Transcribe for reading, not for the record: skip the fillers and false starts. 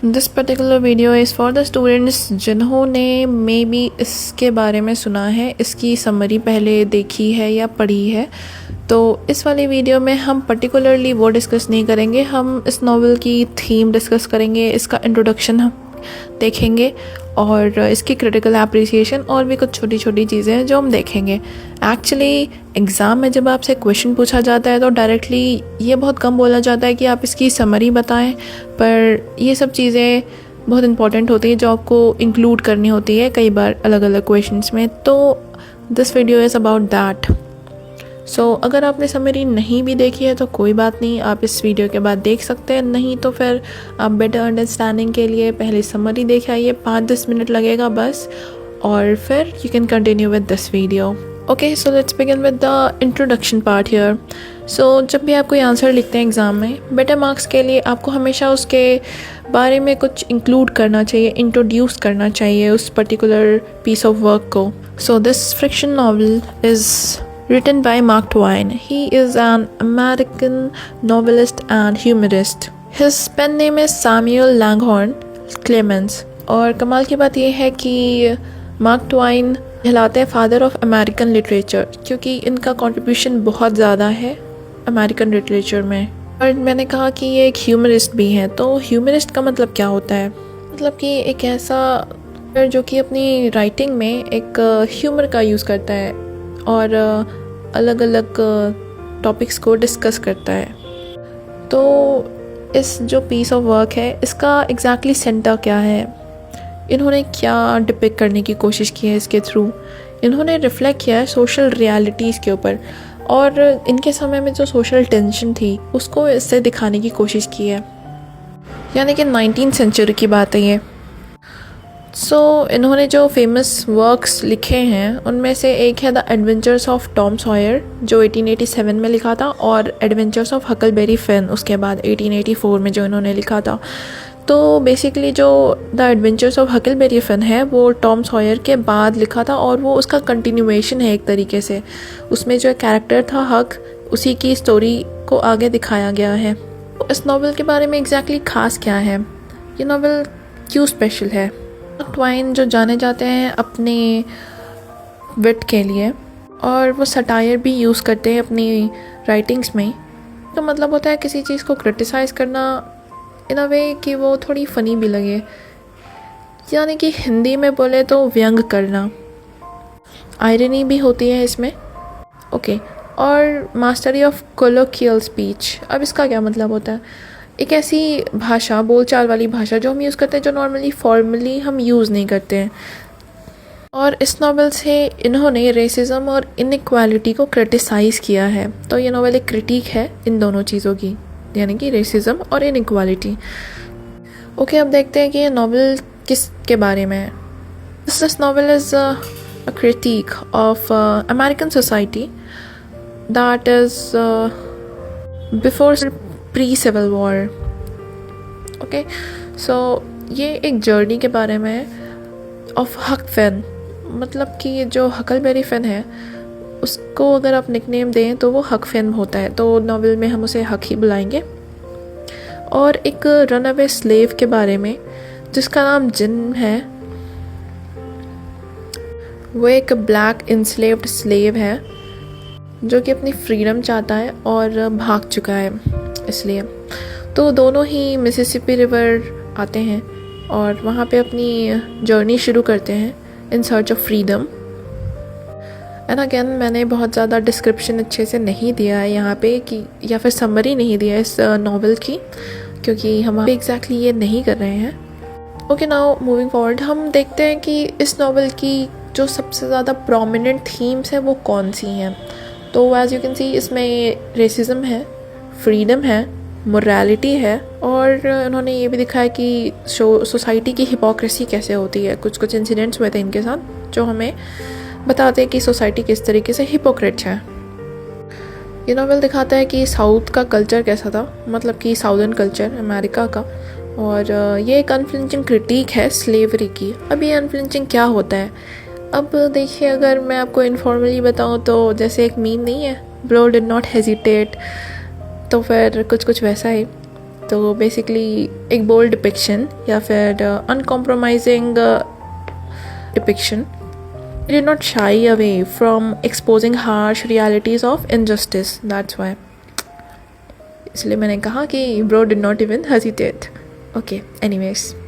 This particular video is for the students जिन्होंने may be इसके बारे में सुना है, इसकी समरी पहले देखी है या पढ़ी है। तो इस वाली वीडियो में हम पर्टिकुलरली वो डिस्कस नहीं करेंगे, हम इस नॉवल की थीम डिस्कस करेंगे, इसका इंट्रोडक्शन हम देखेंगे और इसकी क्रिटिकल एप्रिसिएशन और भी कुछ छोटी छोटी चीज़ें हैं जो हम देखेंगे। एक्चुअली एग्ज़ाम में जब आपसे क्वेश्चन पूछा जाता है तो डायरेक्टली ये बहुत कम बोला जाता है कि आप इसकी समरी बताएं, पर ये सब चीज़ें बहुत इंपॉर्टेंट होती हैं जो आपको इंक्लूड करनी होती है कई बार अलग अलग क्वेश्चंस में। तो this video is about that. So अगर आपने समरी नहीं भी देखी है तो कोई बात नहीं, आप इस वीडियो के बाद देख सकते हैं, नहीं तो फिर आप बेटर अंडरस्टैंडिंग के लिए पहले समरी देख आइए, 5-10 मिनट लगेगा बस, और फिर you can continue with this video. Okay, so let's begin with the introduction part here. So जब भी आप कोई आंसर लिखते हैं एग्ज़ाम में, बेटर मार्क्स के लिए आपको हमेशा उसके बारे में कुछ इंक्लूड करना चाहिए, इंट्रोड्यूस करना चाहिए उस पर्टिकुलर पीस ऑफ वर्क को। So this friction novel is written by Mark Twain. He is an American novelist and humorist. His pen name is Samuel Langhorne Clemens. और कमाल की बात यह है कि मार्क ट्वाइन कहलाते हैं फादर ऑफ अमेरिकन लिटरेचर, क्योंकि इनका कंट्रीब्यूशन बहुत ज़्यादा है अमेरिकन लिटरेचर में। और मैंने कहा कि ये एक ह्यूमरिस्ट भी हैं, तो ह्यूमरिस्ट का मतलब क्या होता है? मतलब कि एक ऐसा जो कि अपनी राइटिंग में एक ह्यूमर का यूज़ करता है और अलग अलग टॉपिक्स को डिस्कस करता है। तो इस जो पीस ऑफ वर्क है इसका एग्जैक्टली सेंटर क्या है, इन्होंने क्या डिपिक्ट करने की कोशिश की है इसके थ्रू? इन्होंने रिफ्लेक्ट किया है सोशल रियलिटीज़ के ऊपर, और इनके समय में जो सोशल टेंशन थी उसको इससे दिखाने की कोशिश की है, यानी कि 19th सेंचुरी की बात है ये। सो इन्होंने जो फेमस वर्क्स लिखे हैं उनमें से एक है the adventures of Tom Sawyer जो 1887 में लिखा था, और एडवेंचर्स ऑफ हकलबेरी फिन उसके बाद 1884 में जो इन्होंने लिखा था। तो बेसिकली जो the adventures of Huckleberry Finn है वो टॉम सॉयर के बाद लिखा था, और वो उसका कंटिन्यूएशन है एक तरीके से। उसमें जो कैरेक्टर था हक, उसी की स्टोरी को आगे दिखाया गया है। तो इस नावल के बारे में एग्जैक्टली ख़ास क्या है, ये नावल क्यों स्पेशल है? ट्वाइन जो जाने जाते हैं अपने विट के लिए, और वो सटायर भी यूज़ करते हैं अपनी राइटिंग्स में। तो मतलब होता है किसी चीज़ को क्रिटिसाइज़ करना इन अ वे कि वो थोड़ी फ़नी भी लगे, यानी कि हिंदी में बोले तो व्यंग करना, आयरनी भी होती है इसमें। ओके, और मास्टरी ऑफ कोलोकियल स्पीच, अब इसका क्या मतलब होता है? एक ऐसी भाषा, बोलचाल वाली भाषा जो हम यूज़ करते हैं जो नॉर्मली फॉर्मली हम यूज़ नहीं करते हैं। और इस नावल से इन्होंने रेसिज्म और इनइक्वालिटी को क्रिटिसाइज़ किया है। तो ये नावल एक क्रिटिक है इन दोनों चीज़ों की, यानी कि रेसिज्म और इनइक्वालिटी। ओके, अब देखते हैं कि ये नावल किस के बारे में है। This novel is a critique of American society that is before pre civil war. Okay, so ये एक जर्नी के बारे में है ऑफ हक फिन, मतलब कि जो हकलबेरी फिन है उसको अगर आप निकनेम दें तो वो हक फिन होता है, तो नॉवेल में हम उसे हक ही बुलाएंगे। और एक रन अवे स्लेव के बारे में जिसका नाम जिन है, वो एक ब्लैक इंस्लेव्ड स्लेव है जो कि अपनी फ्रीडम चाहता है और भाग चुका है इसलिए। तो दोनों ही मिसिसिपी रिवर आते हैं और वहाँ पे अपनी जर्नी शुरू करते हैं in search of freedom. And again मैंने बहुत ज़्यादा डिस्क्रिप्शन अच्छे से नहीं दिया है यहाँ पे, कि या फिर समरी नहीं दिया है इस नॉवल की, क्योंकि हम एग्जैक्टली ये नहीं कर रहे हैं। ओके, नाउ मूविंग फॉरवर्ड, हम देखते हैं कि इस नॉवल की जो सबसे ज़्यादा प्रोमिनेंट थीम्स हैं वो कौन सी हैं। तो एज यू कैन सी इसमें रेसिज्म है, फ्रीडम है, मोरालिटी है, और उन्होंने ये भी दिखाया कि सोसाइटी की हिपोक्रेसी कैसे होती है। कुछ कुछ इंसिडेंट्स हुए थे इनके साथ जो हमें बताते हैं कि सोसाइटी किस तरीके से हिपोक्रेट है। ये नॉवल दिखाता है कि साउथ का कल्चर कैसा था, मतलब कि साउदर्न कल्चर अमेरिका का, और ये एक अनफ्लिंचिंग क्रिटिक है स्लेवरी की। अब ये अनफ्लिंचिंग क्या होता है? अब देखिए, अगर मैं आपको इनफॉर्मली बताऊं तो जैसे एक मीम नहीं है, ब्रो डिड नॉट हेजिटेट, तो फिर कुछ कुछ वैसा ही। तो बेसिकली एक बोल्ड डिपिक्शन या फिर uncompromising depiction. He did not shy away from exposing harsh realities of injustice. That's why. इसलिए मैंने कहा कि bro did not even hesitate. Okay, anyways.